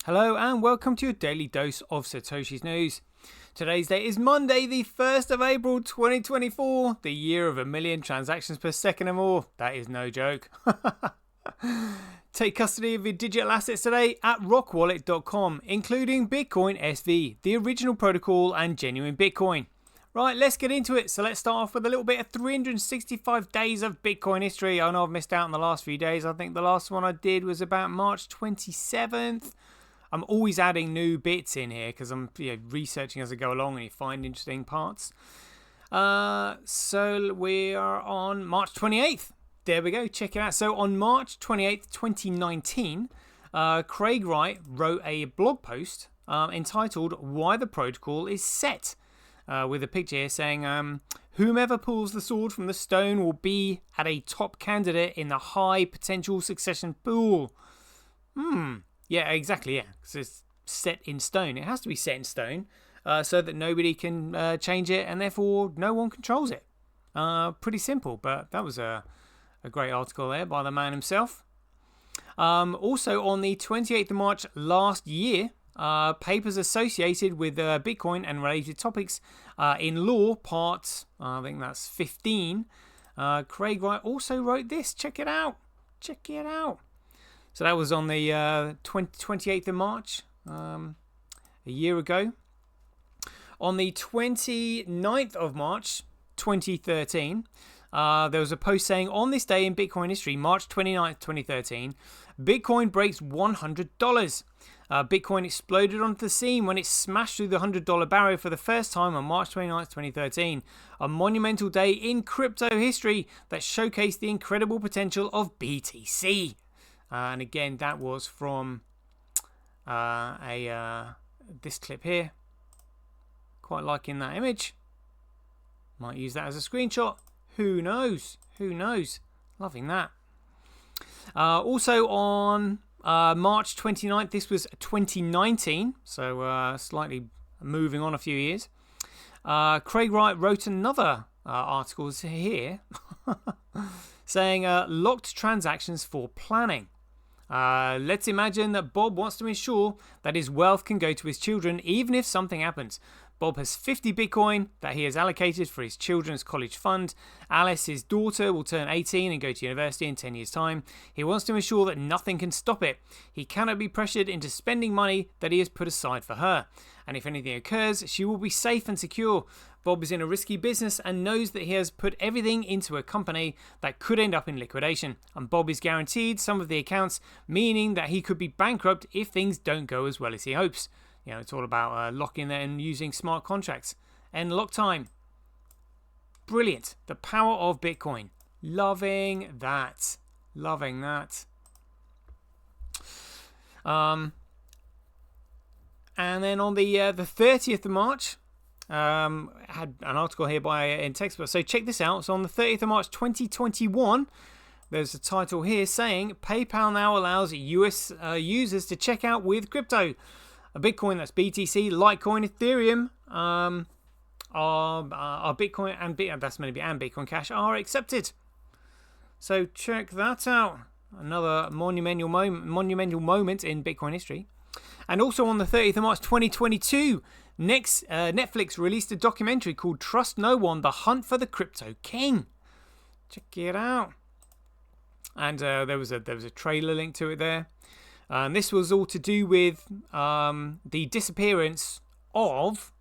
Hello and welcome to your daily dose of Satoshi's news. Today's date is Monday, the 1st of April 2024, the year of 1 million transactions per second or more. That is no joke. Take custody of your digital assets today at rockwallet.com, including Bitcoin SV, the original protocol and genuine Bitcoin. Right, let's get into it. So let's start off with a little bit of 365 days of Bitcoin history. I know I've missed out on the last few days. I think the last one I did was about March 27th. I'm always adding new bits in here because I'm researching as I go along and you find interesting parts. So we are on March 28th. There we go. Check it out. So on March 28th, 2019, Craig Wright wrote a blog post entitled "Why the Protocol is Set," with a picture here saying, "Whomever pulls the sword from the stone will be at a top candidate in the high potential succession pool." Yeah, exactly, yeah. Because it's set in stone. It has to be set in stone so that nobody can change it and therefore no one controls it. Pretty simple, but that was a great article there by the man himself. Also, on the 28th of March last year, papers associated with Bitcoin and related topics in law, part, I think that's 15, Craig Wright also wrote this. Check it out. Check it out. So that was on the 28th of March, a year ago. On the 29th of March, 2013, there was a post saying, "On this day in Bitcoin history, March 29th, 2013, Bitcoin breaks $100. Bitcoin exploded onto the scene when it smashed through the $100 barrier for the first time on March 29th, 2013. A monumental day in crypto history that showcased the incredible potential of BTC." And again, that was from this clip here. Quite liking that image. Might use that as a screenshot. Who knows? Who knows? Loving that. Also on March 29th, this was 2019, so slightly moving on a few years. Craig Wright wrote another article here saying, "Locked transactions for planning. Let's imagine that Bob wants to ensure that his wealth can go to his children even if something happens. Bob has 50 Bitcoin that he has allocated for his children's college fund. Alice, his daughter, will turn 18 and go to university in 10 years' time. He wants to ensure that nothing can stop it. He cannot be pressured into spending money that he has put aside for her. And if anything occurs, she will be safe and secure. Bob is in a risky business and knows that he has put everything into a company that could end up in liquidation. And Bob is guaranteed some of the accounts, meaning that he could be bankrupt if things don't go as well as he hopes." You know, it's all about locking there and using smart contracts. And lock time. Brilliant. The power of Bitcoin. Loving that. Loving that. And then on the 30th of March, I had an article here in Textbook. So check this out. So on the 30th of March 2021, there's a title here saying, "PayPal now allows US users to check out with crypto. A Bitcoin, that's BTC, Litecoin, Ethereum, are Bitcoin and Bitcoin Cash are accepted." So check that out. Another monumental moment in Bitcoin history. And also on the 30th of March 2022, Netflix released a documentary called "Trust No One: The Hunt for the Crypto King." Check it out. And there was a trailer link to it there. And this was all to do with the disappearance of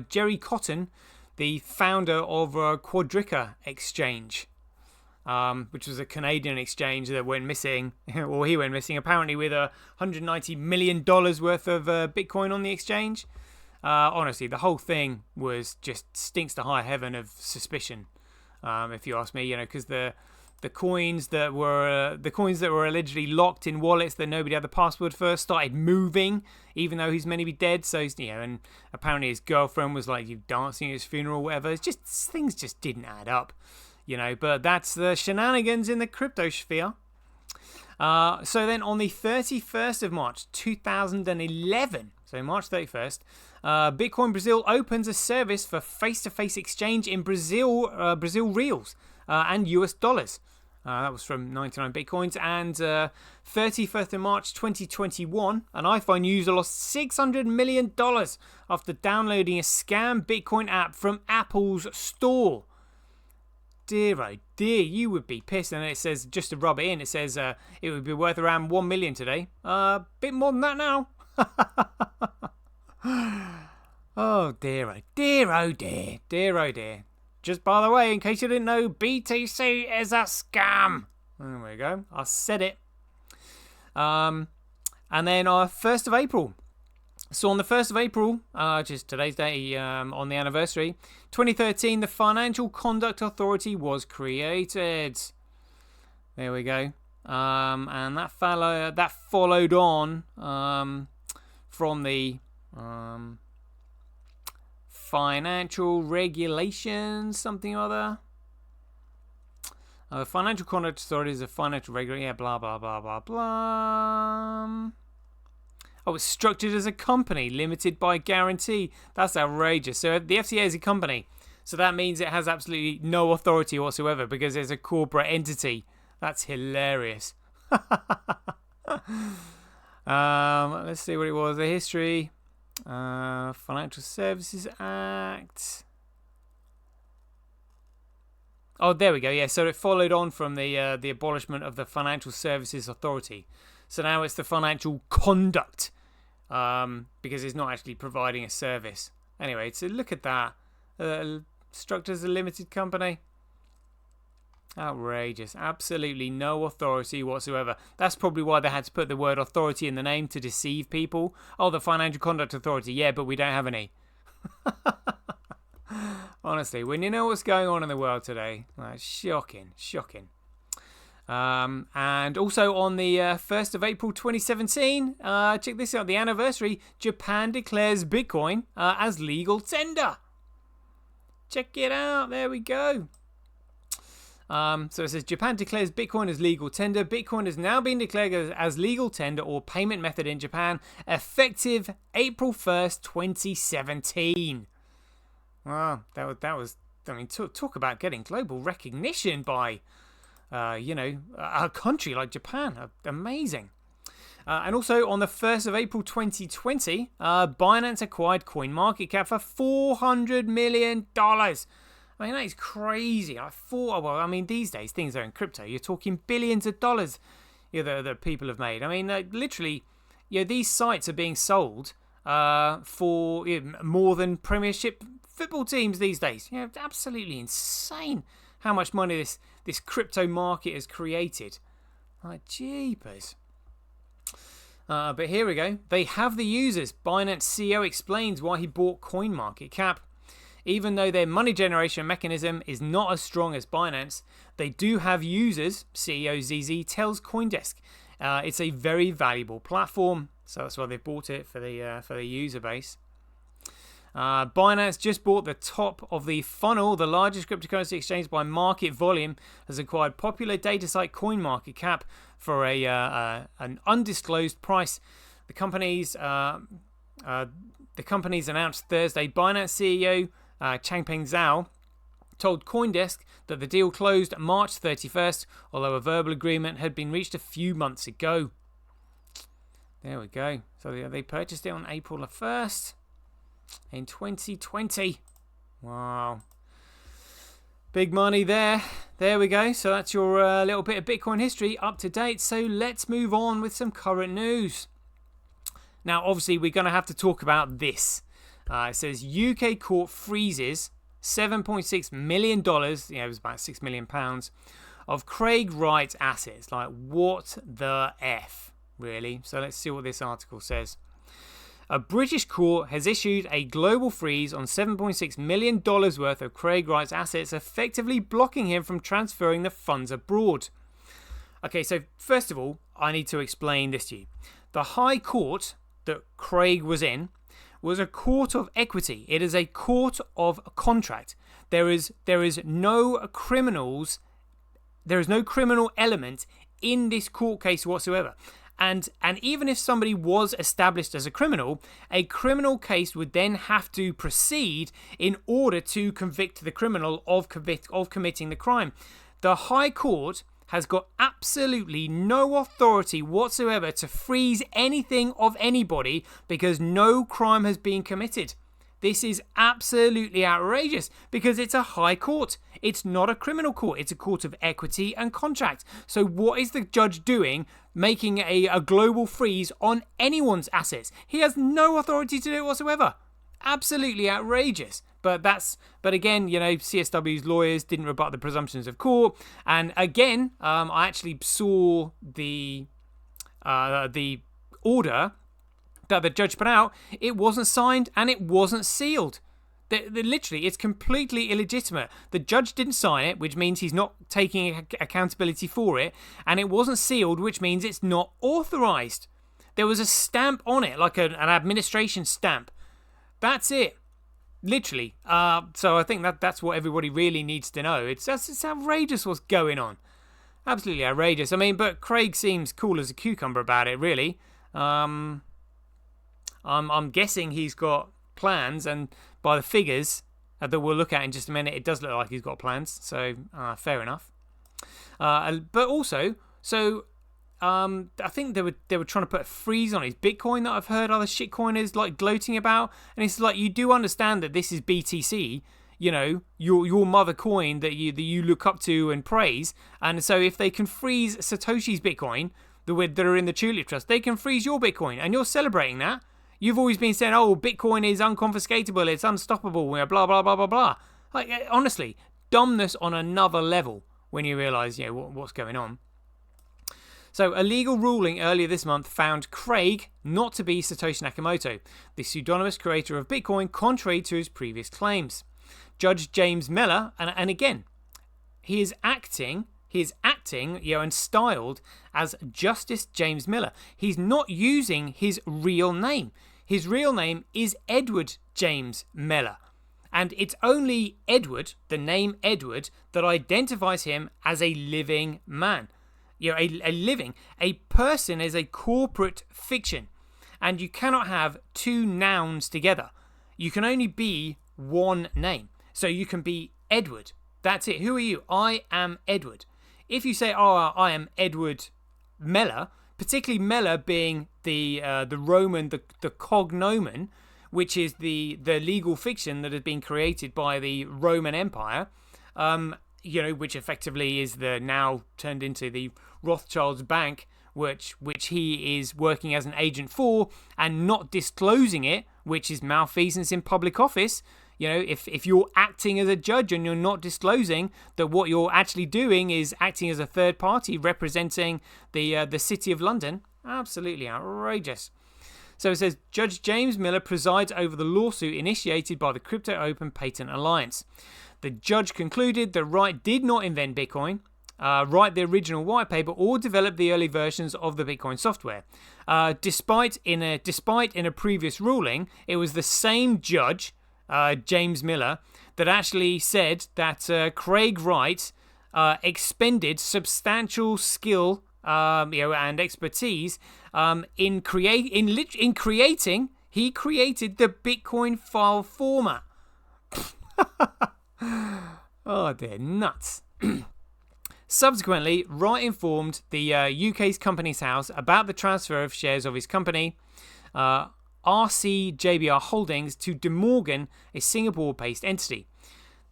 Jerry Cotton, the founder of Quadriga Exchange, which was a Canadian exchange that went missing, or he went missing, apparently with $190 million worth of Bitcoin on the exchange. Honestly, the whole thing just stinks to high heaven of suspicion, if you ask me. You know, because the coins that were allegedly locked in wallets that nobody had the password for started moving, even though he's meant to be dead. So and apparently his girlfriend was like dancing at his funeral, or whatever. It's just things just didn't add up, But that's the shenanigans in the crypto sphere. So then on the 31st of March 2011, so March 31st, Bitcoin Brazil opens a service for face-to-face exchange in Brazil Reals and US dollars. That was from 99 Bitcoins. And 31st of March 2021, an iPhone user lost $600 million after downloading a scam Bitcoin app from Apple's store. Dear, oh dear, you would be pissed. And it says, just to rub it in, it says it would be worth around $1 million today. Bit more than that now. Oh dear, oh dear, oh dear, dear, oh dear. Just by the way, in case you didn't know, BTC is a scam. There we go. I said it. And then 1st of April. So on the 1st of April, just today's day, on the anniversary, 2013, the Financial Conduct Authority was created. There we go. And that followed on from the financial regulations, something or other. The Financial Conduct Authority is a financial regulator. Yeah, blah, blah, blah, blah, blah. Oh, it's structured as a company, limited by guarantee. That's outrageous. So the FCA is a company. So that means it has absolutely no authority whatsoever because it's a corporate entity. That's hilarious. Let's see what it was. The history. Financial Services Act. Oh, there we go. Yeah, so it followed on from the abolishment of the Financial Services Authority. So now it's the Financial Conduct, because it's not actually providing a service. Anyway, so look at that. Structured as a limited company. Outrageous. Absolutely no authority whatsoever. That's probably why they had to put the word authority in the name to deceive people. Oh, the Financial Conduct Authority. Yeah, but we don't have any. Honestly, when you know what's going on in the world today, shocking, shocking. And also on the 1st of April 2017, check this out, the anniversary, Japan declares Bitcoin as legal tender. Check it out, there we go. So it says Japan declares Bitcoin as legal tender. Bitcoin has now been declared as legal tender or payment method in Japan, effective April 1st, 2017. Wow, that was. I mean, talk about getting global recognition by, a country like Japan. Amazing. And also on the 1st of April 2020, Binance acquired CoinMarketCap for $400 million. I mean, that is crazy. These days, things are in crypto. You're talking billions of dollars that people have made. I mean, literally, these sites are being sold for more than Premiership football teams these days. It's absolutely insane how much money this crypto market has created. Like, jeepers. But here we go. They have the users. Binance CEO explains why he bought CoinMarketCap. Even though their money generation mechanism is not as strong as Binance, they do have users, CEO ZZ tells CoinDesk. It's a very valuable platform, so that's why they bought it for the user base. Binance just bought the top of the funnel. The largest cryptocurrency exchange by market volume has acquired popular data site CoinMarketCap for an undisclosed price. The company's announced Thursday. Binance CEO Changpeng Zhao told CoinDesk that the deal closed March 31st, although a verbal agreement had been reached a few months ago. There we go. So they purchased it on April the 1st in 2020. Wow. Big money there. There we go. So that's your little bit of Bitcoin history up to date. So let's move on with some current news. Now, obviously, we're going to have to talk about this. It says UK court freezes $7.6 million, it was about £6 million, of Craig Wright assets. Like, what the F, really? So let's see what this article says. A British court has issued a global freeze on $7.6 million worth of Craig Wright's assets, effectively blocking him from transferring the funds abroad. Okay, so first of all, I need to explain this to you. The High Court that Craig was in was a court of equity. It is a court of contract. There is no criminals. There is no criminal element in this court case whatsoever. And even if somebody was established as a criminal case would then have to proceed in order to convict the criminal of committing the crime. The High Court has got absolutely no authority whatsoever to freeze anything of anybody because no crime has been committed. This is absolutely outrageous because it's a high court. It's not a criminal court. It's a court of equity and contract. So what is the judge doing making a global freeze on anyone's assets? He has no authority to do it whatsoever. Absolutely outrageous. But again, CSW's lawyers didn't rebut the presumptions of court. And again, I actually saw the order that the judge put out. It wasn't signed and it wasn't sealed. Literally, it's completely illegitimate. The judge didn't sign it, which means he's not taking accountability for it, and it wasn't sealed, which means it's not authorized. There was a stamp on it, like an administration stamp. That's it. Literally. So I think that's what everybody really needs to know. It's outrageous what's going on. Absolutely outrageous. I mean, but Craig seems cool as a cucumber about it, really. I'm guessing he's got plans, and by the figures that we'll look at in just a minute, it does look like he's got plans. So fair enough. But also, I think they were trying to put a freeze on his Bitcoin that I've heard other shitcoiners like gloating about, and it's like, you do understand that this is BTC, your mother coin that you look up to and praise, and so if they can freeze Satoshi's Bitcoin that are in the Tulip Trust, they can freeze your Bitcoin, and you're celebrating that. You've always been saying, oh, Bitcoin is unconfiscatable, it's unstoppable, blah, blah, blah, blah, blah. Like, honestly, dumbness on another level when you realise, what's going on. So, a legal ruling earlier this month found Craig not to be Satoshi Nakamoto, the pseudonymous creator of Bitcoin, contrary to his previous claims. Judge James Miller, and again, he is acting, and styled as Justice James Miller. He's not using his real name. His real name is Edward James Miller. And it's only Edward, the name Edward, that identifies him as a living man. A person is a corporate fiction. And you cannot have two nouns together. You can only be one name. So you can be Edward. That's it. Who are you? I am Edward. If you say, oh, I am Edward Meller, particularly Meller being the Roman, the cognomen, which is the legal fiction that has been created by the Roman Empire, which effectively is the now turned into the Rothschild's Bank, which he is working as an agent for and not disclosing it, which is malfeasance in public office. If you're acting as a judge and you're not disclosing that what you're actually doing is acting as a third party representing the City of London, absolutely outrageous. So it says, Judge James Miller presides over the lawsuit initiated by the Crypto Open Patent Alliance. The judge concluded that Wright did not invent Bitcoin, write the original white paper, or develop the early versions of the Bitcoin software. Despite in a previous ruling, it was the same judge, James Miller, that actually said that Craig Wright expended substantial skill, and expertise in creating. He created the Bitcoin file format. Oh, they're nuts. Subsequently, Wright informed the UK's Companies House about the transfer of shares of his company, RCJBR Holdings, to De Morgan, a Singapore-based entity.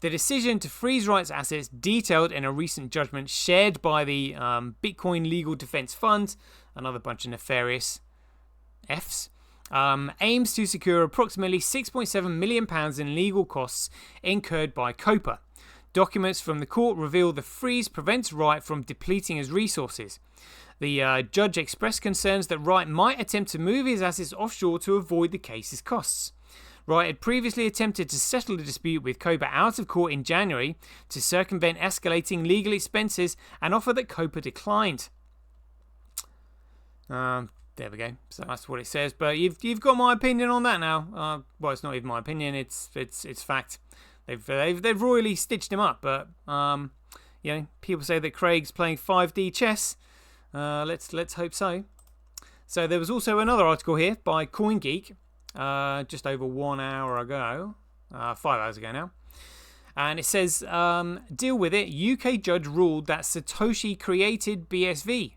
The decision to freeze Wright's assets, detailed in a recent judgment shared by the Bitcoin Legal Defense Fund, another bunch of nefarious Fs, aims to secure approximately £6.7 million in legal costs incurred by COPA. Documents from the court reveal the freeze prevents Wright from depleting his resources. The judge expressed concerns that Wright might attempt to move his assets offshore to avoid the case's costs. Wright had previously attempted to settle the dispute with COPA out of court in January to circumvent escalating legal expenses, an offer that COPA declined. There we go. So that's what it says. But you've got my opinion on that now. Well, it's not even my opinion. It's fact. They've royally stitched him up. But people say that Craig's playing 5D chess. Let's hope so. So there was also another article here by CoinGeek, just over 1 hour ago, 5 hours ago now. And it says, deal with it. UK judge ruled that Satoshi created BSV.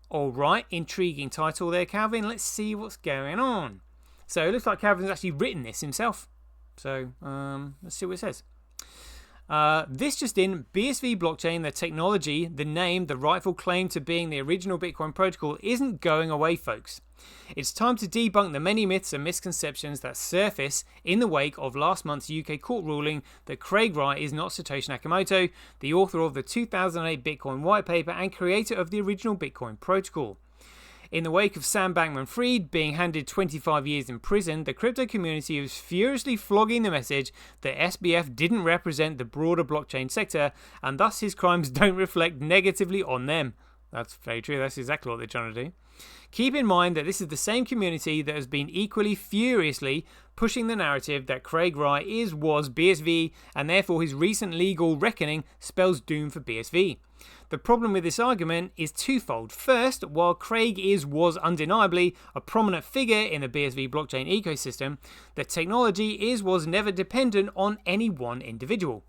All right, intriguing title there, Calvin. Let's see what's going on. So it looks like Calvin's actually written this himself. So let's see what it says. This just in, BSV blockchain, the technology, the name, the rightful claim to being the original Bitcoin protocol isn't going away, folks. It's time to debunk the many myths and misconceptions that surface in the wake of last month's UK court ruling that Craig Wright is not Satoshi Nakamoto, the author of the 2008 Bitcoin white paper and creator of the original Bitcoin protocol. In the wake of Sam Bankman-Fried being handed 25 years in prison, the crypto community is furiously flogging the message that SBF didn't represent the broader blockchain sector, and thus his crimes don't reflect negatively on them. That's very true. That's exactly what they're trying to do. Keep in mind that this is the same community that has been equally furiously pushing the narrative that Craig Wright was BSV, and therefore his recent legal reckoning spells doom for BSV. The problem with this argument is twofold. First, while Craig was undeniably a prominent figure in the BSV blockchain ecosystem, the technology was never dependent on any one individual.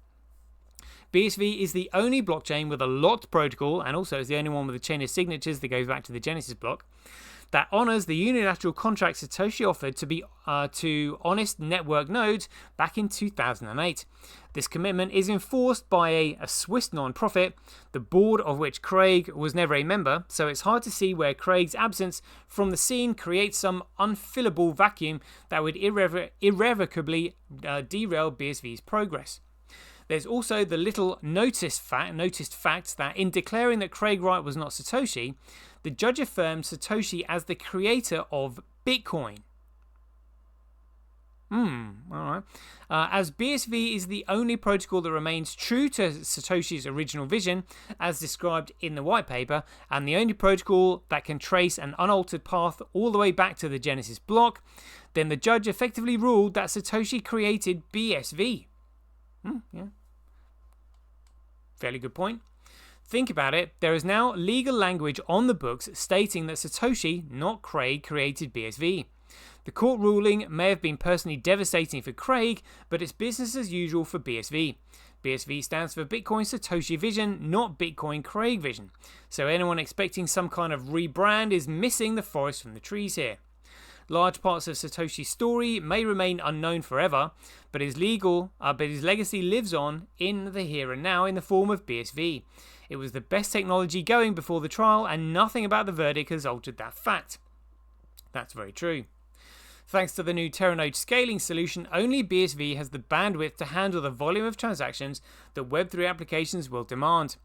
BSV is the only blockchain with a locked protocol, and also is the only one with a chain of signatures that goes back to the Genesis block, that honors the unilateral contract Satoshi offered to honest network nodes back in 2008. This commitment is enforced by a Swiss non-profit, the board of which Craig was never a member, so it's hard to see where Craig's absence from the scene creates some unfillable vacuum that would irrevocably derail BSV's progress. There's also the little noticed fact that in declaring that Craig Wright was not Satoshi, the judge affirmed Satoshi as the creator of Bitcoin. Alright. As BSV is the only protocol that remains true to Satoshi's original vision, as described in the white paper, and the only protocol that can trace an unaltered path all the way back to the Genesis block, then the judge effectively ruled that Satoshi created BSV. Yeah. Fairly good point. Think about it, there is now legal language on the books stating that Satoshi, not Craig, created BSV. The court ruling may have been personally devastating for Craig, but it's business as usual for BSV. BSV stands for Bitcoin Satoshi Vision, not Bitcoin Craig Vision. So anyone expecting some kind of rebrand is missing the forest from the trees here. Large parts of Satoshi's story may remain unknown forever, but his legacy lives on in the here and now in the form of BSV. It was the best technology going before the trial, and nothing about the verdict has altered that fact. That's very true. Thanks to the new Terranode scaling solution, only BSV has the bandwidth to handle the volume of transactions that Web3 applications will demand.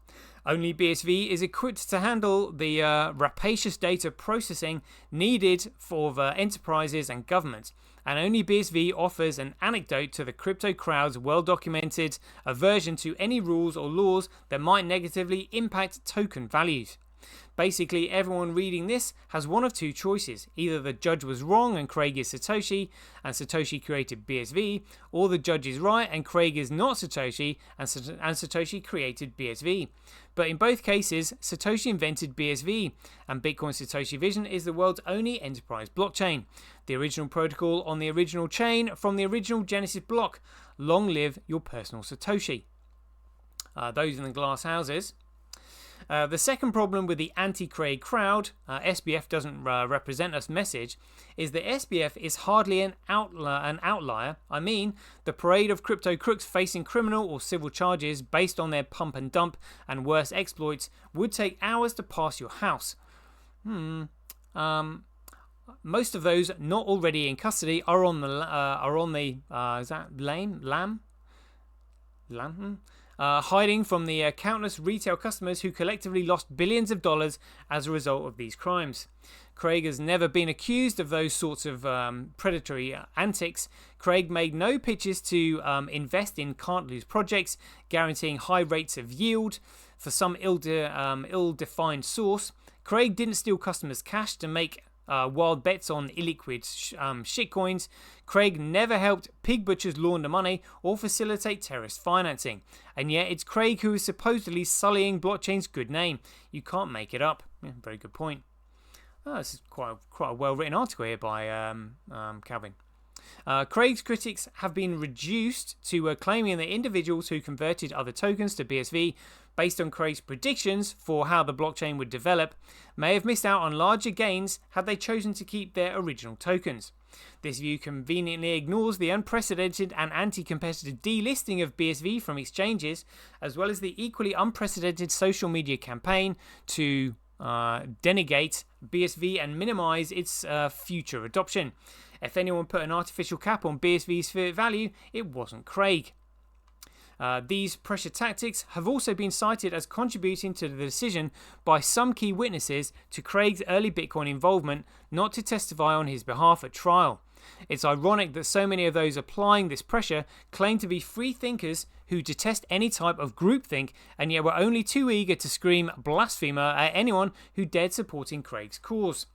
Only BSV is equipped to handle the rapacious data processing needed for enterprises and governments, and only BSV offers an antidote to the crypto crowd's well-documented aversion to any rules or laws that might negatively impact token values. Basically, everyone reading this has one of two choices. Either the judge was wrong and Craig is Satoshi, and Satoshi created BSV, or the judge is right and Craig is not Satoshi, and Satoshi created BSV. But in both cases, Satoshi invented BSV, and Bitcoin Satoshi Vision is the world's only enterprise blockchain. The original protocol on the original chain from the original Genesis block. Long live your personal Satoshi. Those in the glass houses. The second problem with the anti-Craig crowd, SBF doesn't represent us message, is that SBF is hardly an outlier. I mean, the parade of crypto crooks facing criminal or civil charges based on their pump and dump and worse exploits would take hours to pass your house. Most of those not already in custody are on the is that lam? Hiding from the countless retail customers who collectively lost billions of dollars as a result of these crimes. Craig has never been accused of those sorts of predatory antics. Craig made no pitches to invest in can't-lose projects, guaranteeing high rates of yield for some ill-defined source. Craig didn't steal customers' cash to make wild bets on illiquid shitcoins. Craig never helped pig butchers launder money or facilitate terrorist financing. And yet it's Craig who is supposedly sullying blockchain's good name. You can't make it up. Yeah, very good point. This is quite a well-written article here by Calvin. Craig's critics have been reduced to claiming that individuals who converted other tokens to BSV based on Craig's predictions for how the blockchain would develop may have missed out on larger gains had they chosen to keep their original tokens. This view conveniently ignores the unprecedented and anti-competitive delisting of BSV from exchanges, as well as the equally unprecedented social media campaign to denegate BSV and minimize its future adoption. If anyone put an artificial cap on BSV's fair value, it wasn't Craig. These pressure tactics have also been cited as contributing to the decision by some key witnesses to Craig's early Bitcoin involvement not to testify on his behalf at trial. It's ironic that so many of those applying this pressure claim to be free thinkers who detest any type of groupthink and yet were only too eager to scream blasphemer at anyone who dared supporting Craig's cause.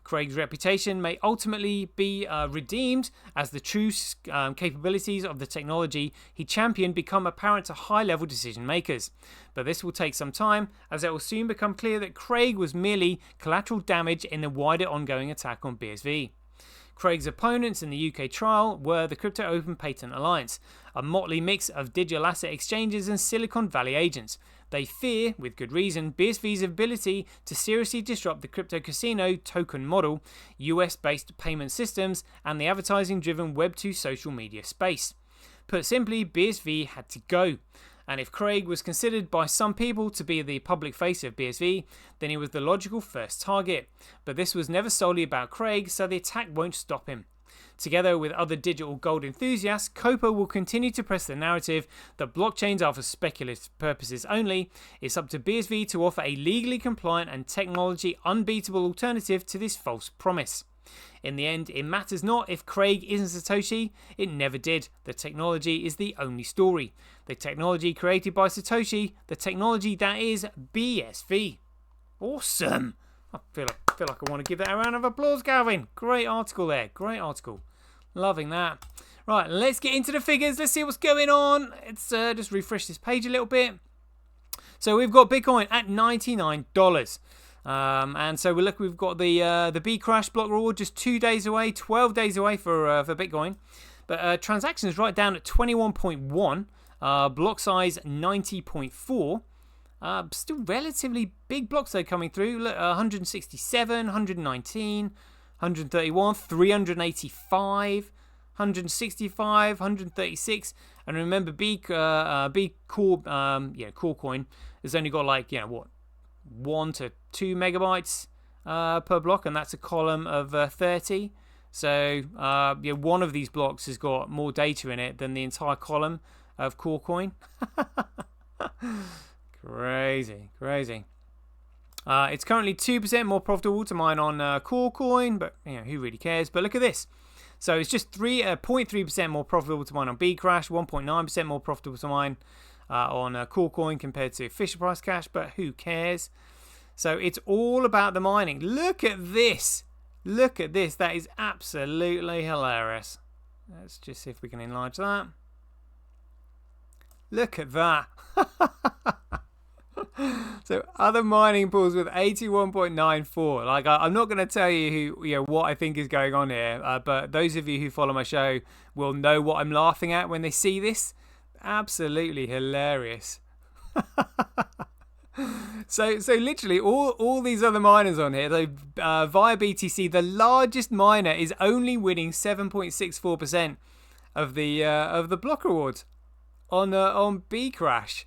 Craig's reputation may ultimately be redeemed as the true capabilities of the technology he championed become apparent to high-level decision makers. But this will take some time, as it will soon become clear that Craig was merely collateral damage in the wider ongoing attack on BSV. Craig's opponents in the UK trial were the Crypto Open Patent Alliance, a motley mix of digital asset exchanges and Silicon Valley agents. They fear, with good reason, BSV's ability to seriously disrupt the crypto casino token model, US-based payment systems, and the advertising-driven Web2 social media space. Put simply, BSV had to go. And if Craig was considered by some people to be the public face of BSV, then he was the logical first target. But this was never solely about Craig, so the attack won't stop him. Together with other digital gold enthusiasts, Copa will continue to press the narrative that blockchains are for speculative purposes only. It's up to BSV to offer a legally compliant and technology unbeatable alternative to this false promise. In the end, it matters not if Craig isn't Satoshi, it never did. The technology is the only story. The technology created by Satoshi, the technology that is BSV. Awesome! I feel like I want to give that a round of applause, Calvin. Great article there, great article. Loving that. Right, let's get into the figures. Let's see what's going on. Let's just refresh this page a little bit. So we've got Bitcoin at $99. And so we've got the B crash block reward just 2 days away, 12 days away for Bitcoin. But transactions right down at 21.1, block size 90.4. Still relatively big blocks though coming through. Look, 167, 119, 131, 385, 165, 136. And remember, B core coin has only got 1 to 2 megabytes per block, and that's a column of 30. So one of these blocks has got more data in it than the entire column of core coin. Crazy. It's currently 2% more profitable to mine on core coin, but who really cares? But look at this. So it's just 0.3% more profitable to mine on B crash, 1.9% more profitable to mine on core coin compared to Fisher Price Cash, but who cares? So it's all about the mining. Look at this. That is absolutely hilarious. Let's just see if we can enlarge that. Look at that. So other mining pools with 81.94. I'm not going to tell you what I think is going on here, but those of you who follow my show will know what I'm laughing at when they see this. Absolutely hilarious. So literally all these other miners on here, via BTC, the largest miner is only winning 7.64% of the block rewards on B crash.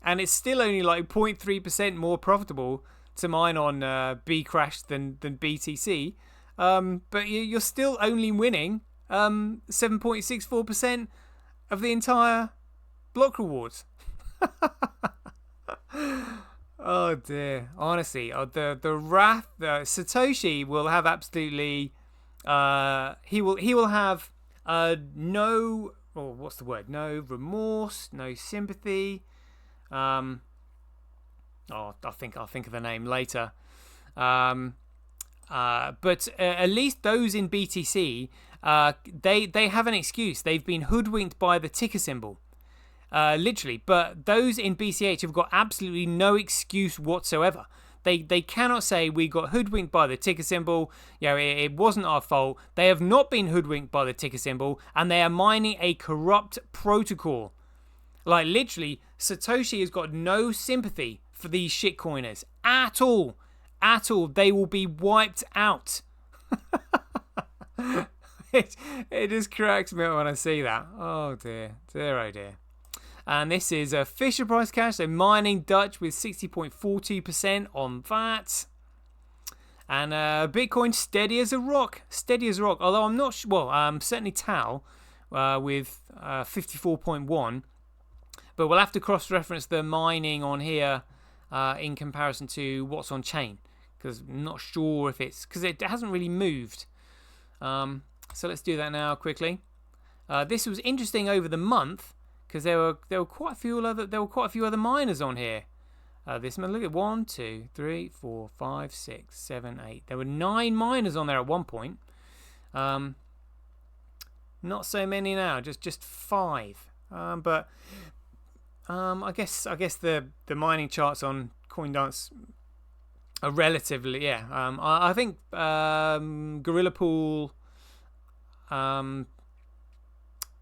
And it's still only 0.3% more profitable to mine on B crash than BTC. But you're still only winning 7.64% of the entire block rewards. Oh dear, honestly, the wrath, Satoshi will have absolutely, he will have no remorse, no sympathy. I'll think of the name later. But at least those in BTC, they have an excuse. They've been hoodwinked by the ticker symbol. Literally, but those in BCH have got absolutely no excuse whatsoever. They cannot say we got hoodwinked by the ticker symbol. It wasn't our fault. They have not been hoodwinked by the ticker symbol, and they are mining a corrupt protocol. Like, literally, Satoshi has got no sympathy for these shitcoiners at all. At all. They will be wiped out. It just cracks me up when I see that. Oh dear. Oh dear. And this is a Fisher Price cash. So mining Dutch with 60.42% on that. And Bitcoin steady as a rock. Steady as a rock. Although I'm not sure. Well, certainly Tau with 54.1. But we'll have to cross-reference the mining on here in comparison to what's on chain. Because I'm not sure if it's... Because it hasn't really moved. So let's do that now quickly. This was interesting over the month. Because there were quite a few other miners on here. This month, look at 1, 2, 3, 4, 5, 6, 7, 8. There were 9 miners on there at one point. Not so many now, just 5. But I guess the mining charts on CoinDance are relatively I think Gorilla Pool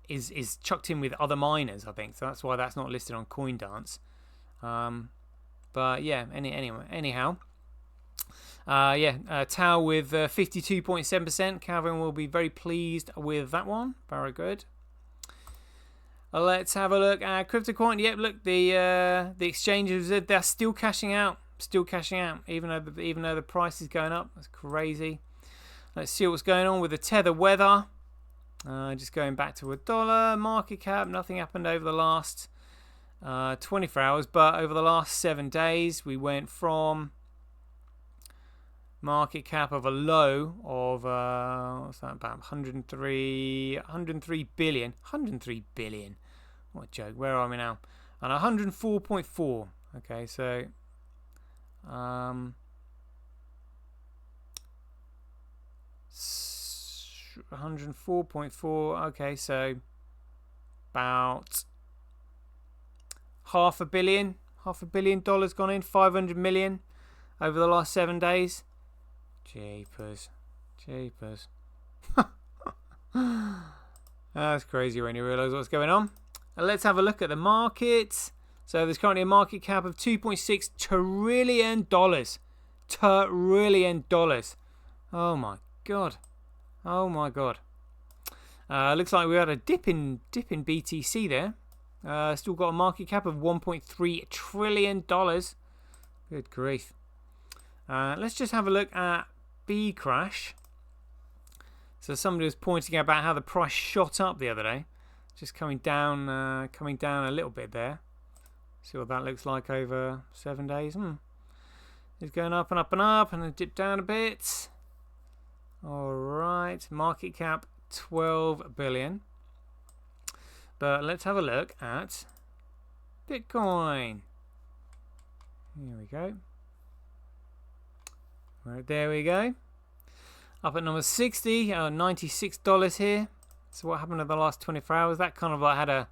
is chucked in with other miners, I think, so that's why that's not listed on CoinDance. But yeah, anyhow, Tau with 52.7%. Calvin will be very pleased with that one. Very good. Let's have a look at CryptoQuant. Yep, look, the exchanges, they're still cashing out, even though the price is going up. That's crazy. Let's see what's going on with the Tether weather. Just going back to $1 market cap. Nothing happened over the last 24 hours, but over the last 7 days, we went from market cap of a low of what's that, about 103 billion. 103 billion. What a joke. Where are we now? And 104.4. Okay, so 104.4. Okay, so about $500 million gone in. 500 million over the last 7 days. Jeepers. That's crazy when you realise what's going on. And let's have a look at the market. So there's currently a market cap of $2.6 trillion. Oh my god. Looks like we had a dip in BTC there. Still got a market cap of $1.3 trillion. Good grief. Let's just have a look at Bcrash. So somebody was pointing out about how the price shot up the other day. Just coming down a little bit there. See what that looks like over 7 days. It's going up and up and up, and then dipped down a bit. Alright, market cap 12 billion. But let's have a look at Bitcoin. Here we go. Right, there we go. Up at number 60, $96 here. So what happened in the last 24 hours? That kind of like had a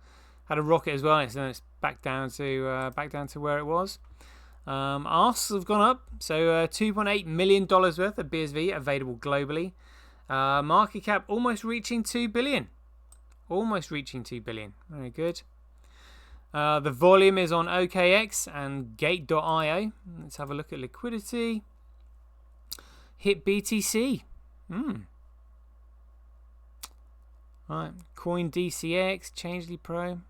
rocket as well, and then it's back down to where it was. Asks have gone up, so $2.8 million worth of BSV available globally. Market cap almost reaching 2 billion. Very good. The volume is on OKX and Gate.io. Let's have a look at liquidity. Hit BTC. Right, Coin DCX, Changely Pro.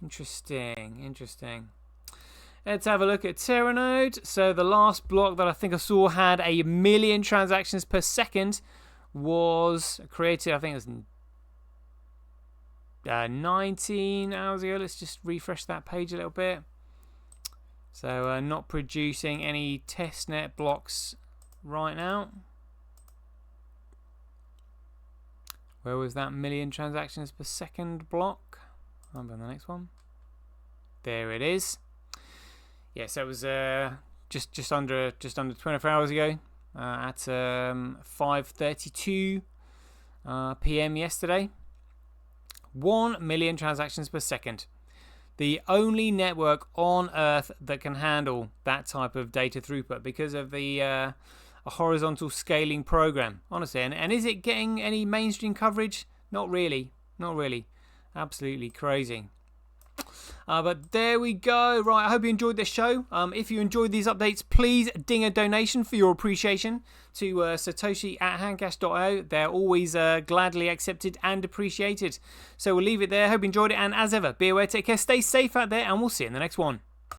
Interesting. Let's have a look at Terranode. So the last block that I think I saw had 1 million transactions per second was created, I think it was 19 hours ago. Let's just refresh that page a little bit. So not producing any testnet blocks right now. Where was that 1 million transactions per second block? I'll be on the next one. There it is. Yeah, so it was just under 24 hours ago at 5:32 p.m. yesterday. 1 million transactions per second. the only network on Earth that can handle that type of data throughput because of the a horizontal scaling program, honestly. And is it getting any mainstream coverage? Not really. Not really. Absolutely crazy. But there we go. Right, I hope you enjoyed this show. If you enjoyed these updates, please ding a donation for your appreciation to Satoshi at handcash.io. They're always gladly accepted and appreciated. So we'll leave it there. Hope you enjoyed it. And as ever, be aware, take care, stay safe out there, and we'll see you in the next one.